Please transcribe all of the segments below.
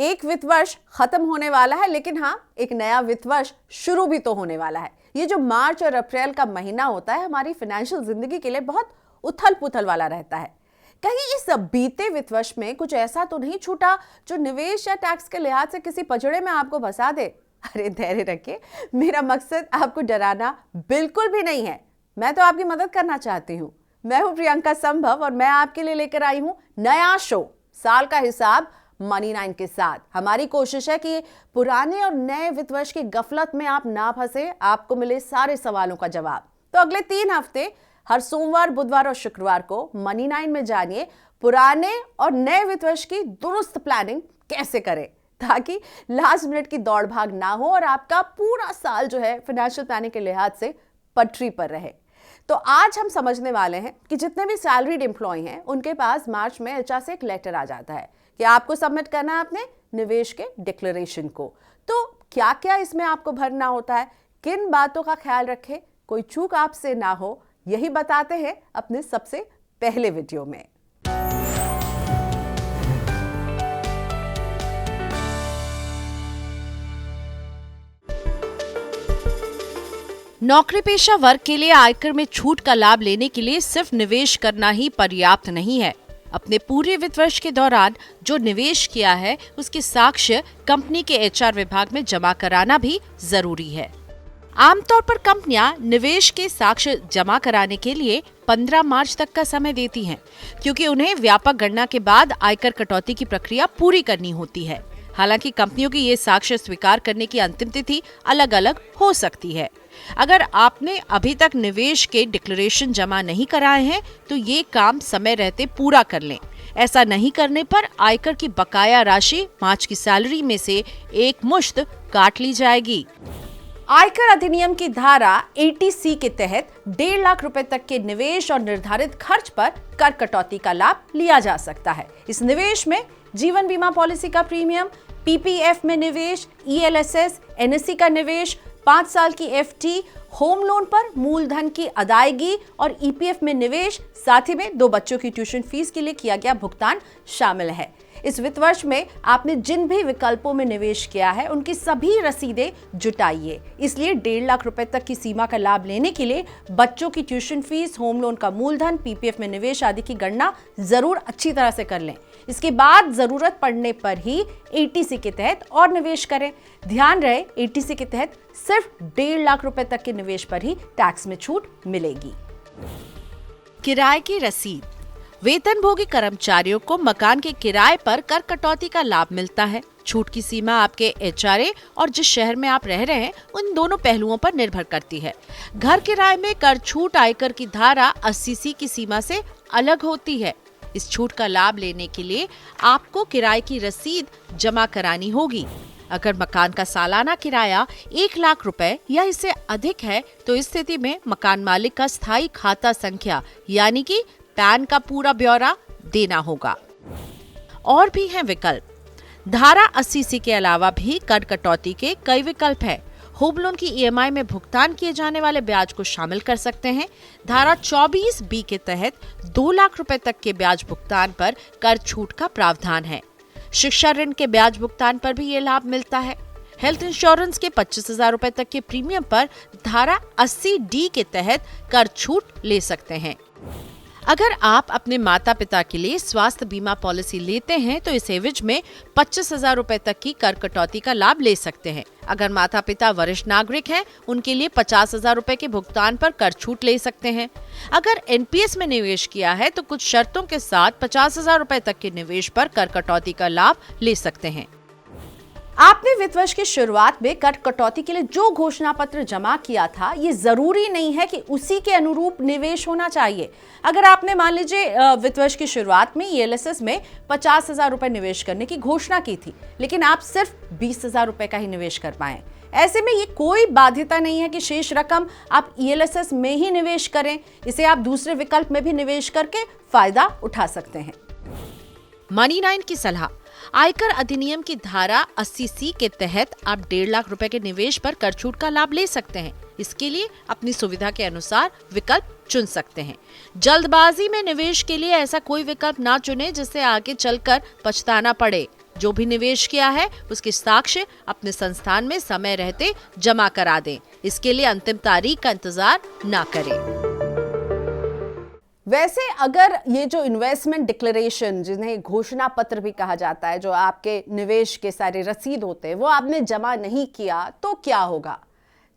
एक वित्त वर्ष खत्म होने वाला है, लेकिन हाँ, एक नया वित्त वर्ष शुरू भी तो होने वाला है। ये जो मार्च और अप्रैल का महीना होता है, हमारी फाइनेंशियल जिंदगी के लिए बहुत उथल पुथल वाला रहता है। कहीं इस बीते वित्त वर्ष में कुछ ऐसा तो नहीं छूटा जो निवेश या टैक्स के लिहाज से किसी पचड़े में आपको फंसा दे? अरे धैर्य रखिए, मेरा मकसद आपको डराना बिल्कुल भी नहीं है। मैं तो आपकी मदद करना चाहती हूँ। मैं हूँ प्रियंका संभव और मैं आपके लिए लेकर आई हूँ नया शो, साल का हिसाब मनी 9 के साथ। हमारी कोशिश है कि पुराने और नए वित्त वर्ष की गफलत में आप ना फंसे, आपको मिले सारे सवालों का जवाब। तो अगले 3 हफ्ते हर सोमवार, बुधवार और शुक्रवार को मनी 9 में जानिए पुराने और नए वित्त वर्ष की दुरुस्त प्लानिंग कैसे करें, ताकि लास्ट मिनट की दौड़ भाग ना हो और आपका पूरा साल जो है फाइनेंशियल प्लानिंग के लिहाज से पटरी पर रहे। तो आज हम समझने वाले हैं कि जितने भी सैलरीड एम्प्लॉय हैं, उनके पास मार्च में एचआर से एक लेटर आ जाता है कि आपको सबमिट करना है अपने निवेश के डिक्लेरेशन को। तो क्या क्या इसमें आपको भरना होता है, किन बातों का ख्याल रखें, कोई चूक आपसे ना हो, यही बताते हैं अपने सबसे पहले वीडियो में। नौकरी पेशा वर्ग के लिए आयकर में छूट का लाभ लेने के लिए सिर्फ निवेश करना ही पर्याप्त नहीं है। अपने पूरे वित्त वर्ष के दौरान जो निवेश किया है उसके साक्ष्य कंपनी के एचआर विभाग में जमा कराना भी जरूरी है। आमतौर पर कंपनियां निवेश के साक्ष्य जमा कराने के लिए 15 मार्च तक का समय देती हैं, क्योंकि उन्हें व्यापक गणना के बाद आयकर कटौती की प्रक्रिया पूरी करनी होती है। हालांकि कंपनियों की ये साक्ष्य स्वीकार करने की अंतिम तिथि अलग अलग हो सकती है। अगर आपने अभी तक निवेश के डिक्लेरेशन जमा नहीं कराए हैं तो ये काम समय रहते पूरा कर लें। ऐसा नहीं करने पर आयकर की बकाया राशि मार्च की सैलरी में से एक मुश्त काट ली जाएगी। आयकर अधिनियम की धारा 80C के तहत 1.5 लाख रुपए तक के निवेश और निर्धारित खर्च पर कर कटौती का लाभ लिया जा सकता है। इस निवेश में जीवन बीमा पॉलिसी का प्रीमियम, पीपीएफ में निवेश, ईएलएसएस, एनएससी का निवेश, 5 साल की एफडी, होम लोन पर मूलधन की अदायगी और ईपीएफ में निवेश, साथ ही में 2 बच्चों की ट्यूशन फीस के लिए किया गया भुगतान शामिल है। इस वित्त वर्ष में आपने जिन भी विकल्पों में निवेश किया है उनकी सभी रसीदें जुटाइए। इसलिए 1.5 लाख रुपए तक की सीमा का लाभ लेने के लिए बच्चों की ट्यूशन फीस, होम लोन का मूलधन, पीपीएफ में निवेश आदि की गणना जरूर अच्छी तरह से कर लें। इसके बाद जरूरत पड़ने पर ही 80C के तहत और निवेश करें। ध्यान रहे, 80C के तहत सिर्फ 1.5 लाख रुपए तक के निवेश पर ही टैक्स में छूट मिलेगी। किराए की रसीद। वेतनभोगी कर्मचारियों को मकान के किराए पर कर कटौती का लाभ मिलता है। छूट की सीमा आपके एचआरए और जिस शहर में आप रह रहे हैं उन दोनों पहलुओं पर निर्भर करती है। घर किराए में कर छूट आयकर की धारा 80C की सीमा से अलग होती है। इस छूट का लाभ लेने के लिए आपको किराए की रसीद जमा करानी होगी। अगर मकान का सालाना किराया 1 लाख रुपए या इससे अधिक है तो इस स्थिति में मकान मालिक का स्थायी खाता संख्या यानी कि पैन का पूरा ब्यौरा देना होगा। और भी हैं विकल्प। धारा 80C के अलावा भी कर कटौती के कई विकल्प हैं। होम लोन की ईएमआई में भुगतान किए जाने वाले ब्याज को शामिल कर सकते हैं। धारा 24B के तहत 2 लाख रुपए तक के ब्याज भुगतान पर कर छूट का प्रावधान है। शिक्षा ऋण के ब्याज भुगतान पर भी ये लाभ मिलता है। हेल्थ इंश्योरेंस के 25,000 रुपए तक के प्रीमियम पर धारा 80D के तहत कर छूट ले सकते हैं। अगर आप अपने माता पिता के लिए स्वास्थ्य बीमा पॉलिसी लेते हैं तो इस एवज में 25,000 रुपए तक की कर कटौती का लाभ ले सकते हैं। अगर माता पिता वरिष्ठ नागरिक हैं, उनके लिए 50,000 रुपए के भुगतान पर कर छूट ले सकते हैं। अगर एनपीएस में निवेश किया है तो कुछ शर्तों के साथ 50,000 रुपए तक के निवेश पर कर कटौती का लाभ ले सकते हैं। आपने वित्त वर्ष की शुरुआत में कर कटौती के लिए जो घोषणा पत्र जमा किया था, ये जरूरी नहीं है कि उसी के अनुरूप निवेश होना चाहिए। अगर आपने मान लीजिए वित्त वर्ष की शुरुआत में ईएलएसएस में 50,000 रुपए निवेश करने की घोषणा की थी, लेकिन आप सिर्फ 20,000 रुपए का ही निवेश कर पाए, ऐसे में ये कोई बाध्यता नहीं है कि शेष रकम आप ईएलएसएस में ही निवेश करें। इसे आप दूसरे विकल्प में भी निवेश करके फायदा उठा सकते हैं। मनी 9 की सलाह। आयकर अधिनियम की धारा 80C के तहत आप 1.5 लाख रुपए के निवेश पर कर छूट का लाभ ले सकते हैं। इसके लिए अपनी सुविधा के अनुसार विकल्प चुन सकते हैं। जल्दबाजी में निवेश के लिए ऐसा कोई विकल्प ना चुने जिससे आगे चलकर पछताना पड़े। जो भी निवेश किया है उसके साक्ष्य अपने संस्थान में समय रहते जमा करा दें। इसके लिए अंतिम तारीख का इंतजार ना करें। वैसे अगर ये जो इन्वेस्टमेंट डिक्लेरेशन, जिन्हें घोषणा पत्र भी कहा जाता है, जो आपके निवेश के सारे रसीद होते हैं, वो आपने जमा नहीं किया तो क्या होगा?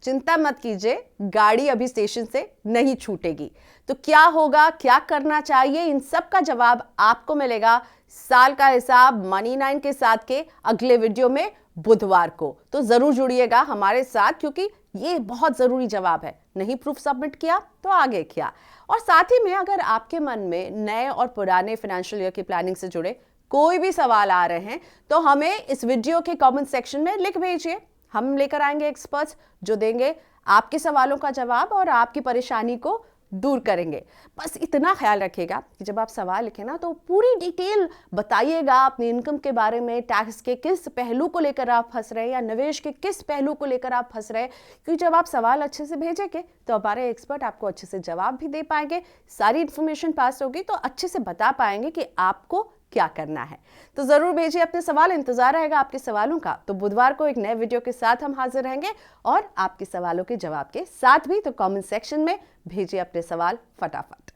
चिंता मत कीजिए, गाड़ी अभी स्टेशन से नहीं छूटेगी। तो क्या होगा, क्या करना चाहिए, इन सब का जवाब आपको मिलेगा साल का हिसाब मनी 9 के साथ के अगले वीडियो में बुधवार को। तो जरूर जुड़िएगा हमारे साथ, क्योंकि ये बहुत जरूरी जवाब है। नहीं प्रूफ सबमिट किया तो आगे क्या? और साथ ही में अगर आपके मन में नए और पुराने फाइनेंशियल ईयर की प्लानिंग से जुड़े कोई भी सवाल आ रहे हैं तो हमें इस वीडियो के कमेंट सेक्शन में लिख भेजिए। हम लेकर आएंगे एक्सपर्ट्स जो देंगे आपके सवालों का जवाब और आपकी परेशानी को दूर करेंगे। बस इतना ख्याल रखिएगा कि जब आप सवाल लिखें ना तो पूरी डिटेल बताइएगा अपनी इनकम के बारे में, टैक्स के किस पहलू को लेकर आप फंस रहे हैं या निवेश के किस पहलू को लेकर आप फंस रहे हैं। क्योंकि जब आप सवाल अच्छे से भेजेंगे तो हमारे एक्सपर्ट आपको अच्छे से जवाब भी दे पाएंगे, सारी इन्फॉर्मेशन पास होगी तो अच्छे से बता पाएंगे कि आपको क्या करना है। तो जरूर भेजिए अपने सवाल, इंतजार रहेगा आपके सवालों का। तो बुधवार को एक नए वीडियो के साथ हम हाजिर रहेंगे और आपके सवालों के जवाब के साथ भी। तो कमेंट सेक्शन में भेजिए अपने सवाल फटाफट।